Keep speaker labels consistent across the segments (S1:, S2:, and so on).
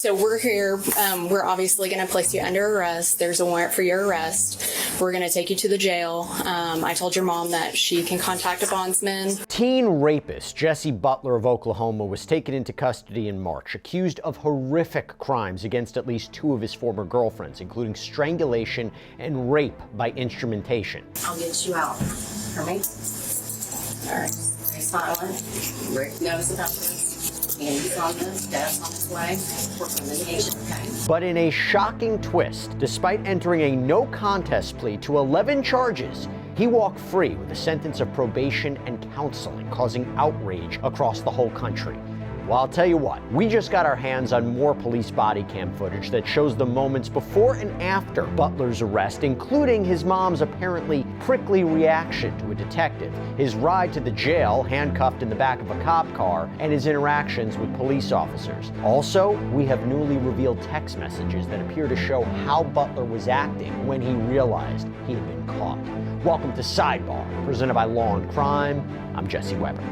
S1: So we're here. We're obviously going to place you under arrest. There's a warrant for your arrest. We're going to take you to the jail. I told your mom that she can contact a bondsman.
S2: Teen rapist Jesse Butler of Oklahoma was taken into custody in March, accused of horrific crimes against at least 2 of his former girlfriends, including strangulation and rape by instrumentation.
S1: I'll get you out. For me? All right. Stay silent. Rick knows about this. Andy's on this, Dad's on his way. Work on litigation, okay?
S2: But in a shocking twist, despite entering a no contest plea to 11 charges, he walked free with a sentence of probation and counseling, causing outrage across the whole country. Well, I'll tell you what, we just got our hands on more police body cam footage that shows the moments before and after Butler's arrest, including his mom's apparently prickly reaction to a detective, his ride to the jail handcuffed in the back of a cop car, and his interactions with police officers. Also, we have newly revealed text messages that appear to show how Butler was acting when he realized he had been caught. Welcome to Sidebar, presented by Law&Crime. I'm Jesse Weber.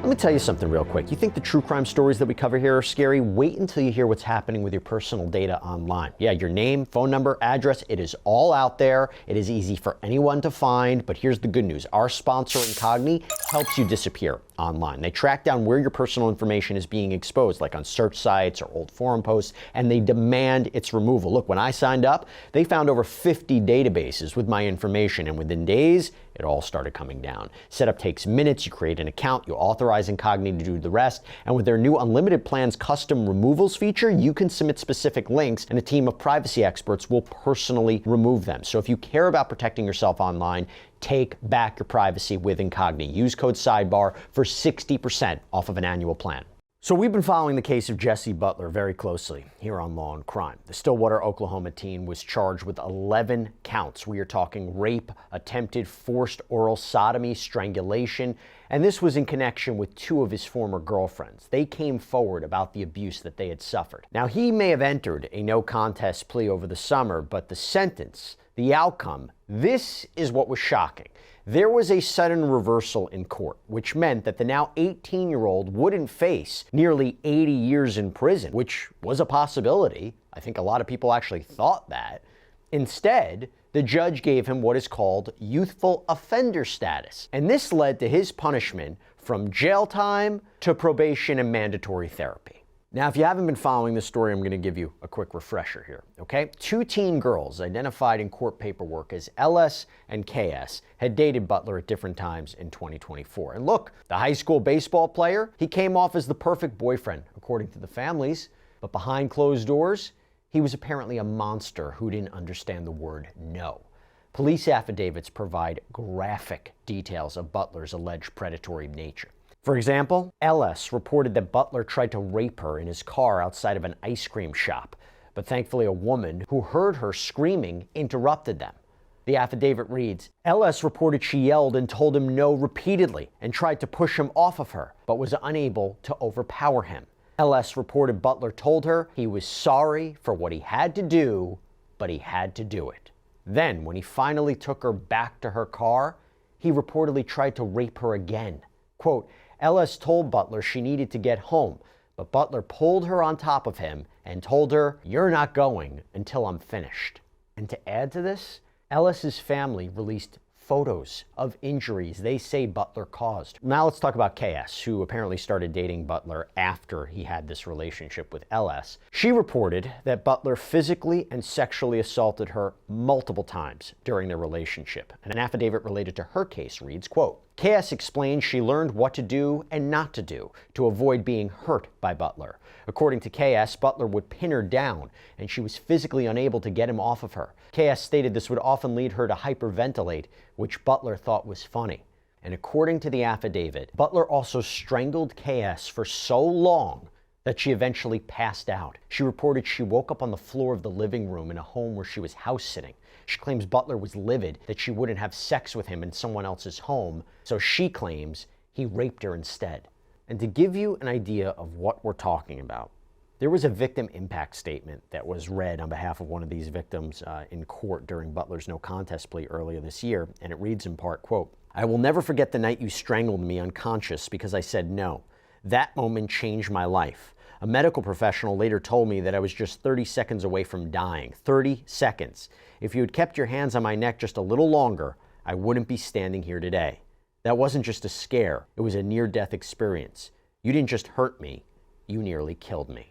S2: Let me tell you something real quick. You think the true crime stories that we cover here are scary? Wait until you hear what's happening with your personal data online. Yeah, your name, phone number, address, it is all out there. It is easy for anyone to find, but here's the good news. Our sponsor, Incogni, helps you disappear online. They track down where your personal information is being exposed, like on search sites or old forum posts, and they demand its removal. Look, when I signed up, they found over 50 databases with my information, and within days, it all started coming down. Setup takes minutes. You create an account, you authorize Incogni to do the rest, and with their new Unlimited Plans custom removals feature, you can submit specific links, and a team of privacy experts will personally remove them. So if you care about protecting yourself online, take back your privacy with Incogni. Use code SIDEBAR for 60% off of an annual plan. So we've been following the case of Jesse Butler very closely here on Law&Crime. The Stillwater, Oklahoma teen was charged with 11 counts. We are talking rape, attempted forced oral sodomy, strangulation, and this was in connection with 2 of his former girlfriends. They came forward about the abuse that they had suffered. Now, he may have entered a no contest plea over the summer, but the sentence, the outcome, this is what was shocking. There was a sudden reversal in court, which meant that the now 18-year-old wouldn't face nearly 80 years in prison, which was a possibility. I think a lot of people actually thought that. Instead, the judge gave him what is called youthful offender status, and this led to his punishment from jail time to probation and mandatory therapy. Now, if you haven't been following this story, I'm going to give you a quick refresher here, okay? 2 teen girls identified in court paperwork as LS and KS had dated Butler at different times in 2024. And look, the high school baseball player, he came off as the perfect boyfriend, according to the families. But behind closed doors, he was apparently a monster who didn't understand the word no. Police affidavits provide graphic details of Butler's alleged predatory nature. For example, LS reported that Butler tried to rape her in his car outside of an ice cream shop, but thankfully a woman who heard her screaming interrupted them. The affidavit reads, LS reported she yelled and told him no repeatedly and tried to push him off of her, but was unable to overpower him. LS reported Butler told her he was sorry for what he had to do, but he had to do it. Then, when he finally took her back to her car, he reportedly tried to rape her again. Quote, LS told Butler she needed to get home, but Butler pulled her on top of him and told her, "You're not going until I'm finished." And to add to this, LS's family released photos of injuries they say Butler caused. Now let's talk about KS, who apparently started dating Butler after he had this relationship with LS. She reported that Butler physically and sexually assaulted her multiple times during their relationship. And an affidavit related to her case reads, quote, KS explained she learned what to do and not to do to avoid being hurt by Butler. According to KS, Butler would pin her down, and she was physically unable to get him off of her. KS stated this would often lead her to hyperventilate, which Butler thought was funny. And according to the affidavit, Butler also strangled KS for so long that she eventually passed out. She reported she woke up on the floor of the living room in a home where she was house sitting. She claims Butler was livid that she wouldn't have sex with him in someone else's home, so she claims he raped her instead. And to give you an idea of what we're talking about, there was a victim impact statement that was read on behalf of one of these victims in court during Butler's no contest plea earlier this year, and it reads in part, quote, I will never forget the night you strangled me unconscious because I said no. That moment changed my life. A medical professional later told me that I was just 30 seconds away from dying. 30 seconds. If you had kept your hands on my neck just a little longer, I wouldn't be standing here today. That wasn't just a scare. It was a near-death experience. You didn't just hurt me. You nearly killed me.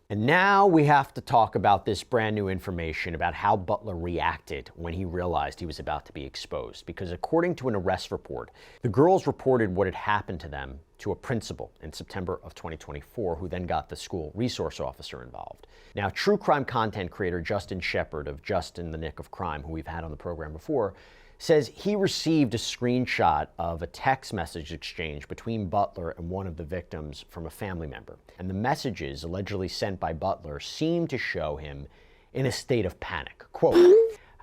S2: And now we have to talk about this brand new information about how Butler reacted when he realized he was about to be exposed. Because according to an arrest report, the girls reported what had happened to them to a principal in September of 2024, who then got the school resource officer involved. Now, true crime content creator Justin Shepard of Just in the Nick of Crime, who we've had on the program before, says he received a screenshot of a text message exchange between Butler and one of the victims from a family member. And the messages allegedly sent by Butler seem to show him in a state of panic. Quote,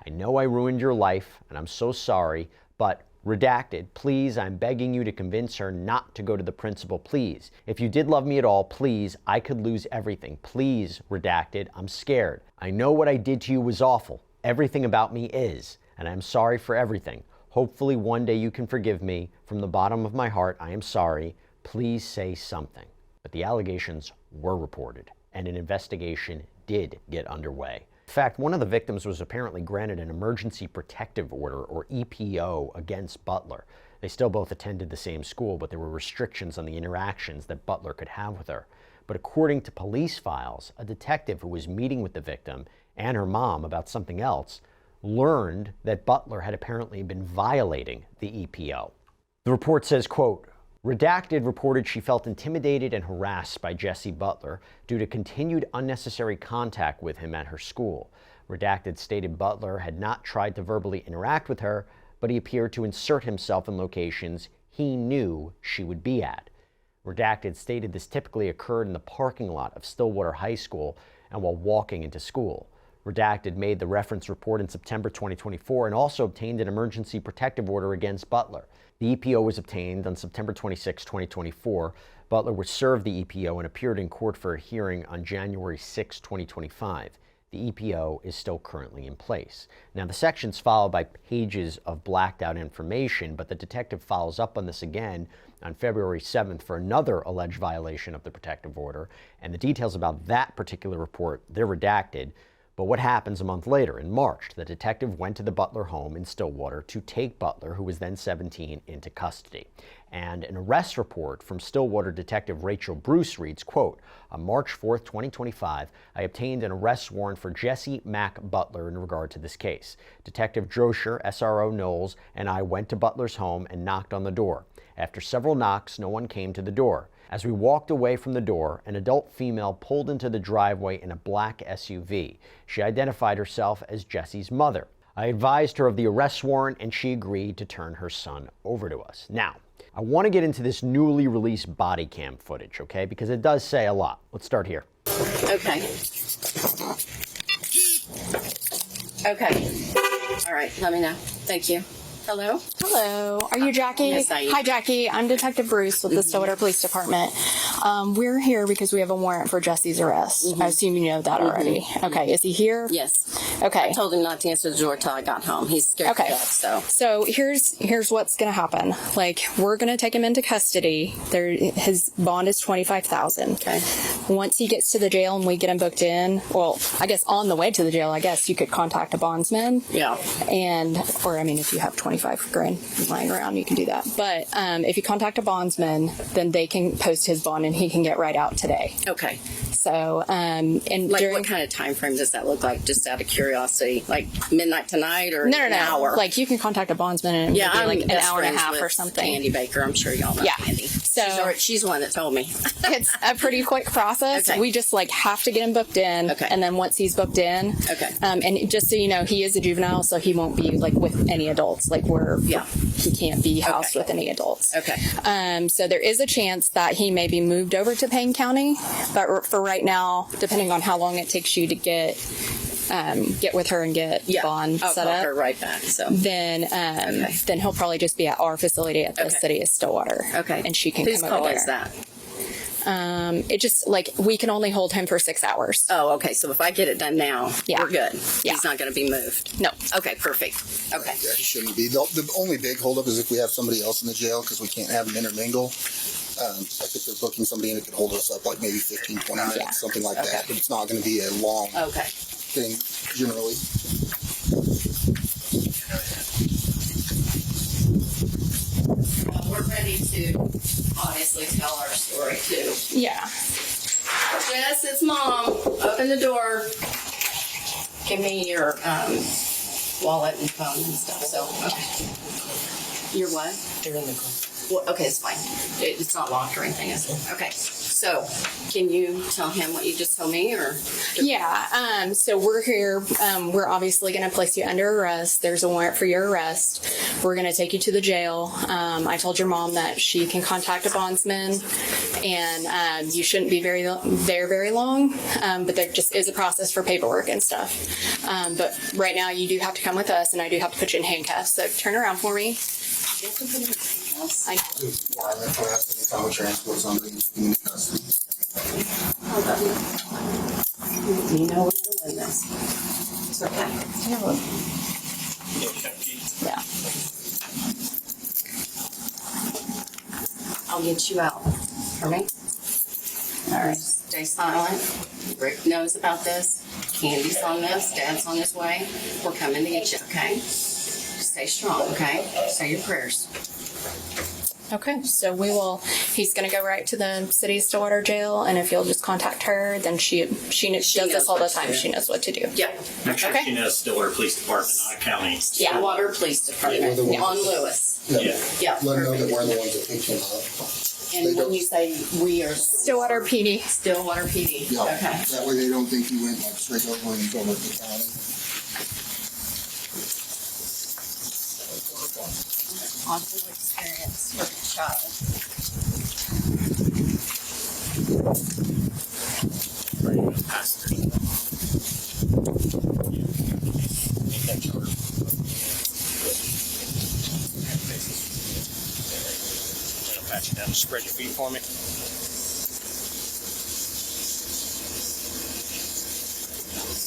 S2: "I know I ruined your life and I'm so sorry, but redacted, please, I'm begging you to convince her not to go to the principal, please. If you did love me at all, please, I could lose everything. Please, redacted, I'm scared. I know what I did to you was awful. Everything about me is. And I'm sorry for everything. Hopefully one day you can forgive me. From the bottom of my heart, I am sorry. Please say something." But the allegations were reported, and an investigation did get underway. In fact, one of the victims was apparently granted an emergency protective order, or EPO, against Butler. They still both attended the same school, but there were restrictions on the interactions that Butler could have with her. But according to police files, a detective who was meeting with the victim and her mom about something else learned that Butler had apparently been violating the EPO. The report says, quote, "Redacted reported she felt intimidated and harassed by Jesse Butler due to continued unnecessary contact with him at her school. Redacted stated Butler had not tried to verbally interact with her, but he appeared to insert himself in locations he knew she would be at. Redacted stated this typically occurred in the parking lot of Stillwater High School and while walking into school. Redacted made the reference report in September 2024 and also obtained an emergency protective order against Butler. The EPO was obtained on September 26, 2024. Butler was served the EPO and appeared in court for a hearing on January 6, 2025. The EPO is still currently in place." Now, the section's followed by pages of blacked out information, but the detective follows up on this again on February 7th for another alleged violation of the protective order. And the details about that particular report, they're redacted. But what happens a month later, in March, the detective went to the Butler home in Stillwater to take Butler, who was then 17, into custody. And an arrest report from Stillwater detective Rachel Bruce reads, quote, "On March 4th, 2025, I obtained an arrest warrant for Jesse Mack Butler in regard to this case. Detective Droscher, SRO Knowles, and I went to Butler's home and knocked on the door. After several knocks, no one came to the door. As we walked away from the door, an adult female pulled into the driveway in a black SUV. She identified herself as Jesse's mother. I advised her of the arrest warrant and she agreed to turn her son over to us." Now, I want to get into this newly released body cam footage, okay? Because it does say a lot. Let's start here.
S1: Okay. Okay. All right, let me know. Thank you. Hello?
S3: Hello. Are you Jackie?
S1: Yes, I am.
S3: Hi, Jackie. I'm Detective Bruce with the Stillwater Police Department. We're here because we have a warrant for Jesse's arrest. I assume you know that already. Okay. Is he here?
S1: Yes.
S3: Okay.
S1: I told him not to answer the door till I got home. He's scared to death,
S3: So here's what's going to happen. Like, we're going to take him into custody. His bond is $25,000.
S1: Okay.
S3: Once he gets to the jail and we get him booked in, well, I guess on the way to the jail, I guess you could contact a bondsman.
S1: Yeah.
S3: Or I mean, if you have 25 grand lying around, you can do that. But if you contact a bondsman, then they can post his bond and he can get right out today.
S1: Okay.
S3: So, and
S1: like, what kind of time frame does that look like? Just out of curiosity, like midnight tonight or
S3: no,
S1: an hour?
S3: Like, you can contact a bondsman and it would be like an hour and a half or something.
S1: Candy Baker, I'm sure y'all know Candy.
S3: So
S1: she's the one that told me.
S3: It's a pretty quick process.
S1: Okay.
S3: We just have to get him booked in.
S1: Okay.
S3: And then once he's booked in, and just so you know, he is a juvenile, so he won't be with any adults. He can't be housed with any adults.
S1: Okay.
S3: So there is a chance that he may be moved over to Payne County, but for right now, depending on how long it takes you to get with her and get bond
S1: I'll
S3: set
S1: call
S3: up,
S1: her right back. So
S3: then he'll probably just be at our facility at the city of Stillwater.
S1: Okay.
S3: And she can
S1: Whose
S3: come over
S1: call
S3: there.
S1: is that?
S3: It just we can only hold him for 6 hours.
S1: Oh, okay. So if I get it done now, we're good.
S3: Yeah.
S1: He's not going to be moved.
S3: No.
S1: Okay, perfect. Okay.
S4: Yeah, he shouldn't be. The only big holdup is if we have somebody else in the jail because we can't have them intermingle. Like if they're booking somebody in, it could hold us up like maybe 15, 20 minutes,
S3: Yeah.
S4: something like
S1: Okay.
S4: that. But it's not going to be a long
S1: Okay.
S4: thing generally.
S1: Well, we're ready to obviously tell our story too.
S3: Yeah.
S1: Jess, it's Mom. Open the door. Give me your wallet and phone and stuff. So, okay. Your what?
S5: They're in the car.
S1: Well, okay, it's fine. It's not locked or anything, is it? Okay. So, can you tell him what you just told me, or?
S3: Yeah, so we're here. We're obviously going to place you under arrest. There's a warrant for your arrest. We're going to take you to the jail. I told your mom that she can contact a bondsman, and you shouldn't be very long, but there just is a process for paperwork and stuff. But right now, you do have to come with us, and I do have to put you in handcuffs. So turn around for me. I
S4: Requirement for us to come transport somebody in custody.
S1: You know we're going to win this. It's okay.
S3: Yeah.
S1: I'll get you out for me. All right. Stay silent. Rick knows about this. Candy's on this. Dad's on his way. We're coming to get you, okay? Stay strong, okay? Say your prayers.
S3: Okay, so he's going to go right to the city of Stillwater jail, and if you'll just contact her, then she does this all the
S1: what to
S3: time.
S1: do.
S3: She knows what to do.
S1: Yep.
S5: Make sure
S3: Okay.
S5: she knows Stillwater Police Department, not a county.
S3: Yeah.
S1: Stillwater Police Department
S4: Yeah, we're the
S1: on
S4: ones.
S1: Lewis.
S5: Yeah.
S1: Yeah.
S4: Let them know that
S1: perfect.
S4: we're the ones that picked him up.
S1: And when you say we are
S3: Stillwater PD.
S1: Stillwater PD.
S4: Yeah.
S1: Okay.
S4: That way they don't think he went like straight over and over the county.
S1: Awful experience for a child.
S5: Pat you down. Spread your feet for me.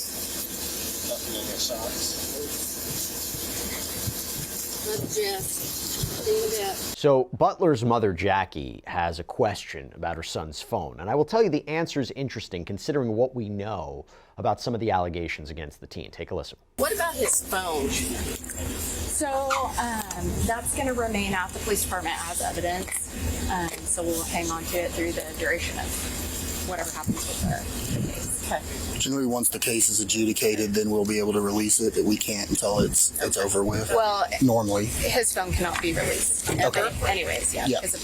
S5: Nothing in your socks.
S1: Love Jess. See you in a bit.
S2: So Butler's mother, Jackie, has a question about her son's phone. And I will tell you the answer is interesting considering what we know about some of the allegations against the teen. Take a listen.
S1: What about his phone?
S3: So that's going to remain at the police department as evidence. So we'll hang on to it through the duration of whatever happens with the case. Okay.
S4: Generally, once the case is adjudicated, then we'll be able to release it. But we can't until it's over with.
S3: Well,
S4: Normally.
S3: his phone cannot be released.
S4: Okay.
S3: Anyways, yeah,
S4: Yeah.
S3: because of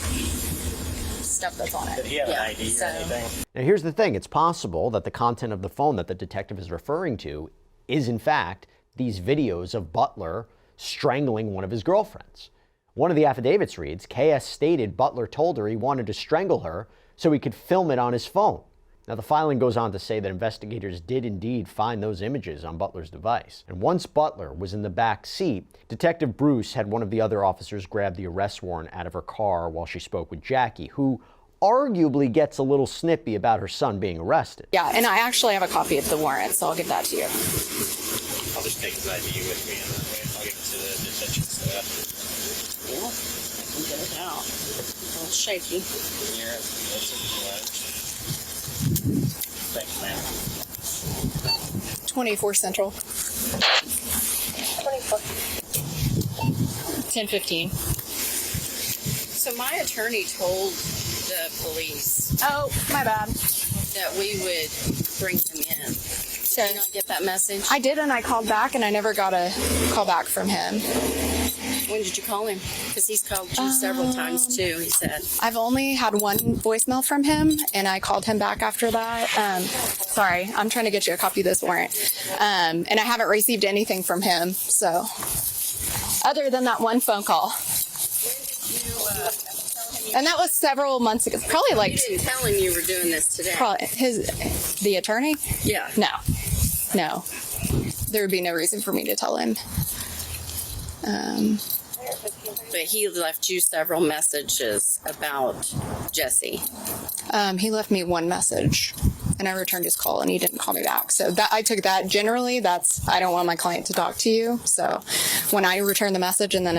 S3: stuff that's on it.
S5: Did he have an
S1: Yeah,
S5: ID
S3: so-
S5: or anything?
S2: Now here's the thing. It's possible that the content of the phone that the detective is referring to is in fact these videos of Butler strangling one of his girlfriends. One of the affidavits reads, KS stated Butler told her he wanted to strangle her so he could film it on his phone. Now, the filing goes on to say that investigators did indeed find those images on Butler's device. And once Butler was in the back seat, Detective Bruce had one of the other officers grab the arrest warrant out of her car while she spoke with Jackie, who arguably gets a little snippy about her son being arrested.
S3: Yeah, and I actually have a copy of the warrant, so I'll give that to you.
S5: I'll just take his ID with me and then I'll give it to the detention staff.
S1: Well, I can get it out. It's a little shaky.
S5: Here, that's it. Thanks, ma'am.
S3: 24 Central. 10:15.
S1: So my attorney told the police
S3: Oh, my bad.
S1: that we would bring him in.
S3: So
S1: Did you not get that message?
S3: I did, and I called back, and I never got a call back from him.
S1: When did you call him? Because he's called you several times too, he said.
S3: I've only had one voicemail from him, and I called him back after that. Sorry, I'm trying to get you a copy of this warrant. And I haven't received anything from him, so other than that one phone call. And that was several months ago. Probably
S1: You
S3: like
S1: didn't tell him you were doing this today.
S3: the attorney?
S1: Yeah.
S3: No. There would be no reason for me to tell him.
S1: But he left you several messages about Jesse.
S3: He left me one message. and I returned his call, and he didn't call me back. So that I took that generally. I don't want my client to talk to you. So when I return the message and then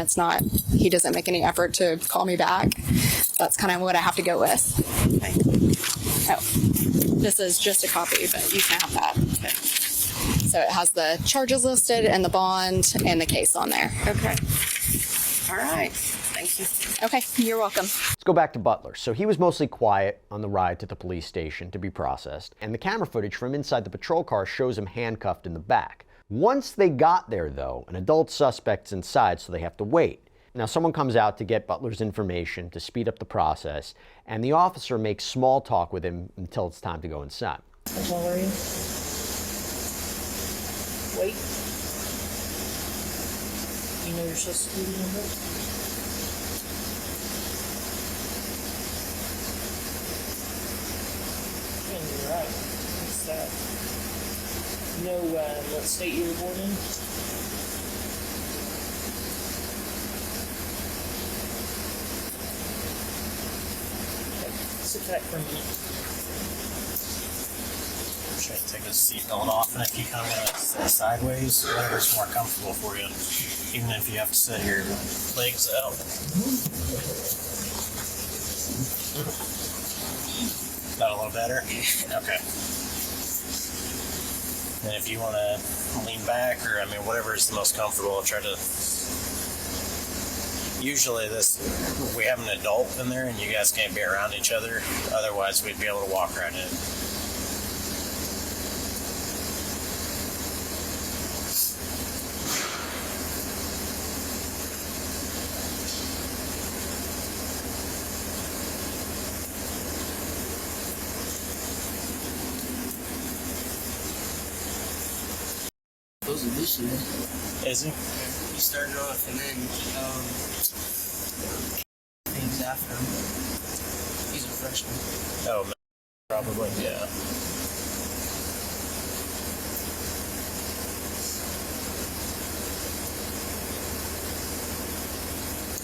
S3: he doesn't make any effort to call me back, that's kind of what I have to go with.
S1: Okay.
S3: Oh, this is just a copy, but you can have that.
S1: Okay.
S3: So it has the charges listed and the bond and the case on there.
S1: Okay. All right. Thank you.
S3: Okay, you're welcome.
S2: Let's go back to Butler. So he was mostly quiet on the ride to the police station to be processed, and the camera footage from inside the patrol car shows him handcuffed in the back. Once they got there, though, an adult suspect's inside, so they have to wait. Now, someone comes out to get Butler's information to speed up the process, and the officer makes small talk with him until it's time to go inside.
S6: How tall are you? Wait. You know your social security number? Yeah, you're right. What's that? You know what state you were born in? Sit back for a minute.
S5: Try to take the seatbelt off, and if you kind of want to sit sideways, whatever's more comfortable for you. Even if you have to sit your legs out. That a little better? Okay. And if you want to lean back, or whatever is the most comfortable, I'll try to. Usually we have an adult in there, and you guys can't be around each other. Otherwise, we'd be able to walk right in.
S6: Those are this year.
S5: Is he?
S6: He started off and then things after him. He's a freshman.
S5: Oh, probably, yeah.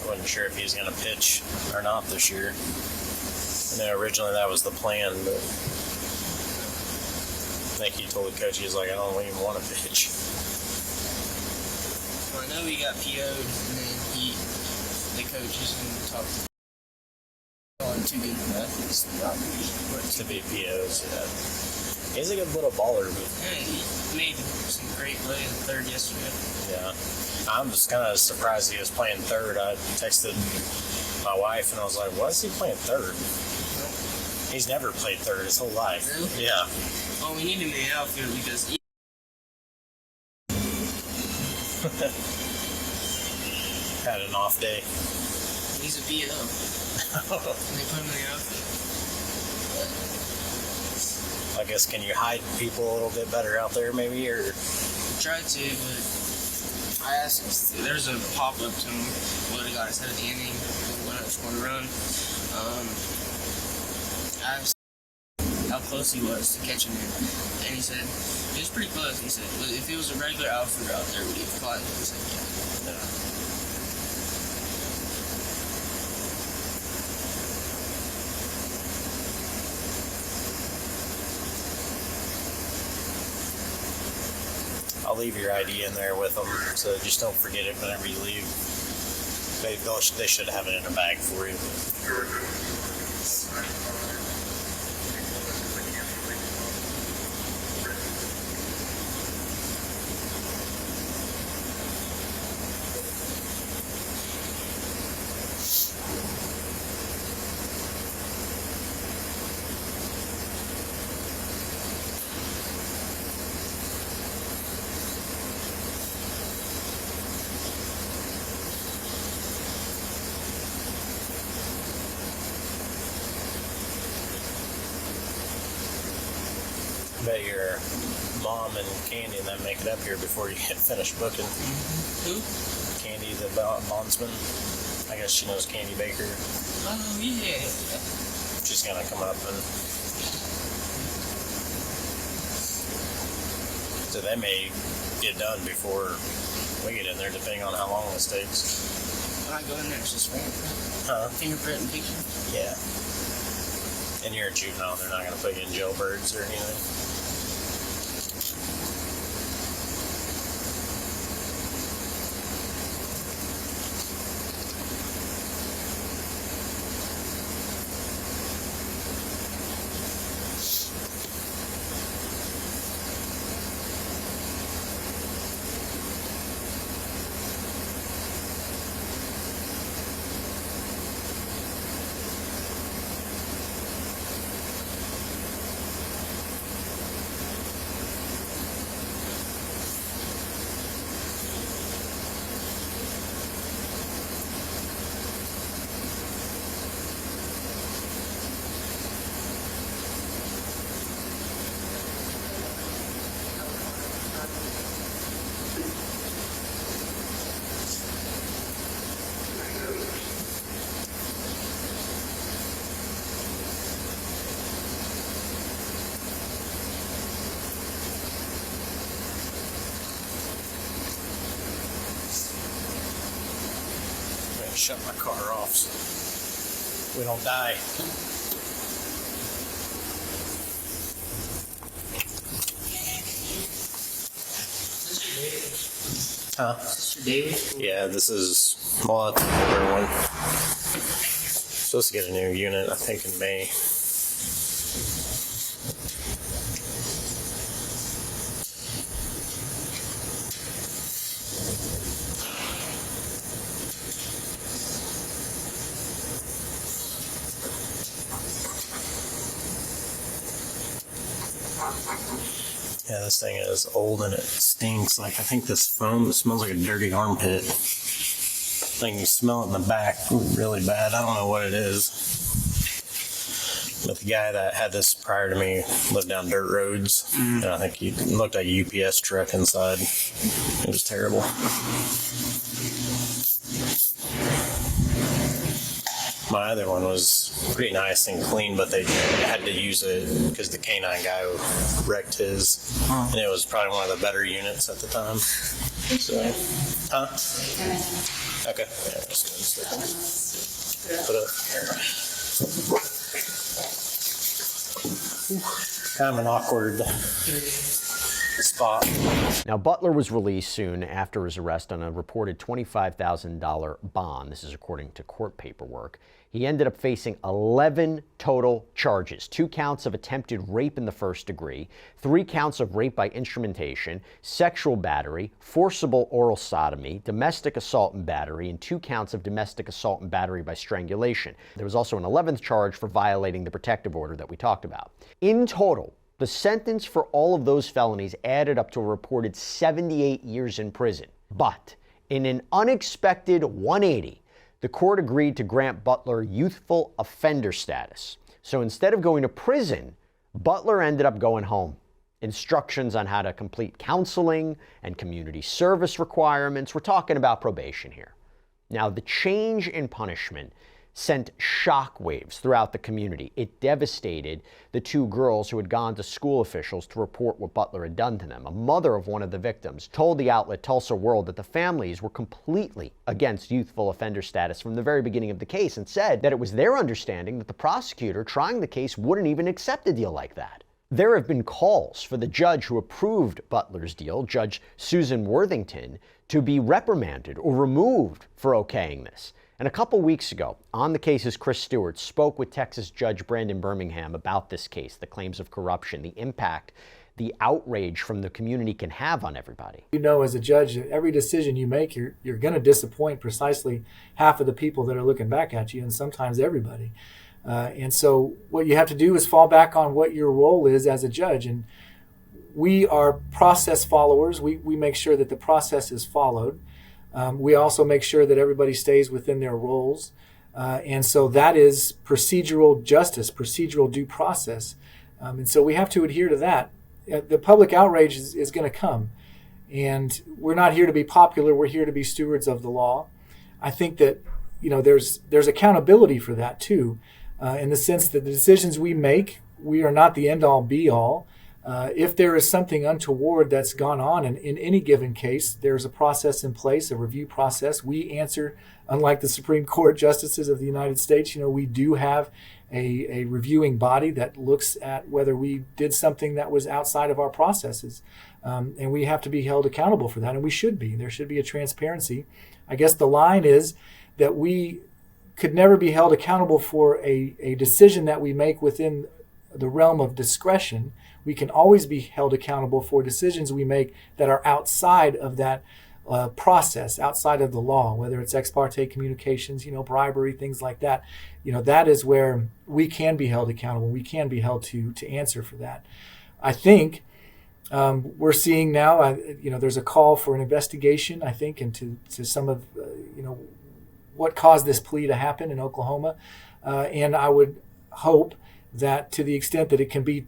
S5: I wasn't sure if he was going to pitch or not this year. I know originally that was the plan, but I think he told the coach, he was like, I don't even want to pitch.
S6: Well, I know he got PO'd, and then the coach is going to talk to too good for that.
S5: To be POs, yeah. He's a good little baller, but
S6: Yeah, he made some great play in third yesterday.
S5: yeah. I'm just kind of surprised he was playing third. I texted my wife and I was like, why is he playing third? He's never played third his whole life.
S6: Really?
S5: Yeah.
S6: Oh, we need him in the outfield because he
S5: Had an off day.
S6: he's a PO. And they put him in the outfield.
S5: I guess, can you hide people a little bit better out there maybe, or?
S6: Tried to, but I asked him, there's a pop-up to him, what he got his head at the inning, when I was going to run. I asked how close he was to catching him, and he said, it was pretty close. He said, if it was a regular outfielder out there, would he have caught him? He said, yeah.
S5: I'll leave your ID in there with them, so just don't forget it whenever you leave. They should have it in a bag for you. I bet your mom and Candy and them make it up here before you get finished booking.
S6: Who?
S5: Candy, the bondsman. I guess she knows Candy Baker.
S6: Oh, yeah.
S5: She's gonna come up and. So they may get done before we get in there, depending on how long this takes.
S6: When I go in there, it's just fingerprint.
S5: Huh?
S6: Fingerprint and picture.
S5: Yeah. And you're a juvenile, they're not going to put you in jailbirds or anything. Shut my car off so we don't die. Huh?
S6: Mr. David?
S5: Yeah, this is that's the older one. Supposed to get a new unit, I think, in May. Yeah, this thing is old and it stinks. Like, I think this foam smells like a dirty armpit. Like, you smell it in the back really bad. I don't know what it is. But the guy that had this prior to me lived down dirt roads. And I think he looked like a UPS truck inside. It was terrible. My other one was pretty nice and clean, but they had to use it because the canine guy wrecked his, and it was probably one of the better units at the time. So, huh? Okay. Yeah, put up. Kind of an awkward spot.
S2: Now, Butler was released soon after his arrest on a reported $25,000 bond. This is according to court paperwork. He ended up facing 11 total charges, 2 counts of attempted rape in the first degree, 3 counts of rape by instrumentation, sexual battery, forcible oral sodomy, domestic assault and battery, and 2 counts of domestic assault and battery by strangulation. There was also an 11th charge for violating the protective order that we talked about. In total, the sentence for all of those felonies added up to a reported 78 years in prison. But in an unexpected 180, the court agreed to grant Butler youthful offender status. So instead of going to prison, Butler ended up going home. Instructions on how to complete counseling and community service requirements. We're talking about probation here. Now, the change in punishment sent shockwaves throughout the community. It devastated the 2 girls who had gone to school officials to report what Butler had done to them. A mother of one of the victims told the outlet Tulsa World that the families were completely against youthful offender status from the very beginning of the case, and said that it was their understanding that the prosecutor trying the case wouldn't even accept a deal like that. There have been calls for the judge who approved Butler's deal, Judge Susan Worthington, to be reprimanded or removed for okaying this. And a couple weeks ago, On the Case's Chris Stewart spoke with Texas Judge Brandon Birmingham about this case, the claims of corruption, the impact, the outrage from the community can have on everybody.
S7: You know, as a judge, every decision you make, you're going to disappoint precisely half of the people that are looking back at you, and sometimes everybody. And so what you have to do is fall back on what your role is as a judge. And we are process followers. We make sure that the process is followed. We also make sure that everybody stays within their roles. And so that is procedural justice, procedural due process. And so we have to adhere to that. The public outrage is going to come. And we're not here to be popular. We're here to be stewards of the law. I think that, you know, there's accountability for that too, in the sense that the decisions we make, we are not the end-all be-all. If there is something untoward that's gone on in any given case, there's a process in place, a review process. We answer, unlike the Supreme Court justices of the United States, we do have a reviewing body that looks at whether we did something that was outside of our processes. And we have to be held accountable for that, and we should be. There should be a transparency. I guess the line is that we could never be held accountable for a decision that we make within the realm of discretion. We can always be held accountable for decisions we make that are outside of that process, outside of the law, whether it's ex parte communications, bribery, things like that. That is where we can be held accountable. We can be held to answer for that. I think we're seeing now, there's a call for an investigation, I think, into some of, what caused this plea to happen in Oklahoma. And I would hope that to the extent that it can be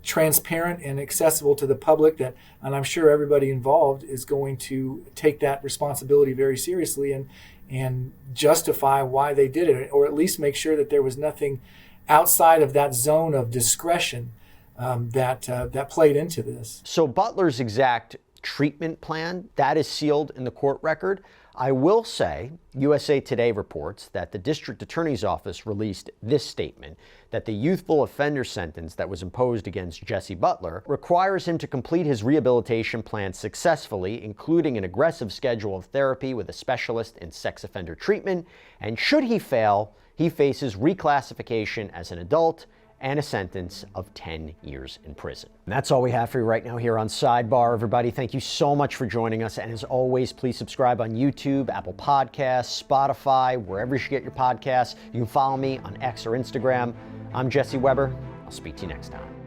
S7: transparent and accessible to the public, and I'm sure everybody involved is going to take that responsibility very seriously and justify why they did it, or at least make sure that there was nothing outside of that zone of discretion that played into this.
S2: So Butler's exact treatment plan, that is sealed in the court record. I will say, USA Today reports that the district attorney's office released this statement, that the youthful offender sentence that was imposed against Jesse Butler requires him to complete his rehabilitation plan successfully, including an aggressive schedule of therapy with a specialist in sex offender treatment, and should he fail, he faces reclassification as an adult and a sentence of 10 years in prison. And that's all we have for you right now here on Sidebar, everybody. Thank you so much for joining us. And as always, please subscribe on YouTube, Apple Podcasts, Spotify, wherever you get your podcasts. You can follow me on X or Instagram. I'm Jesse Weber. I'll speak to you next time.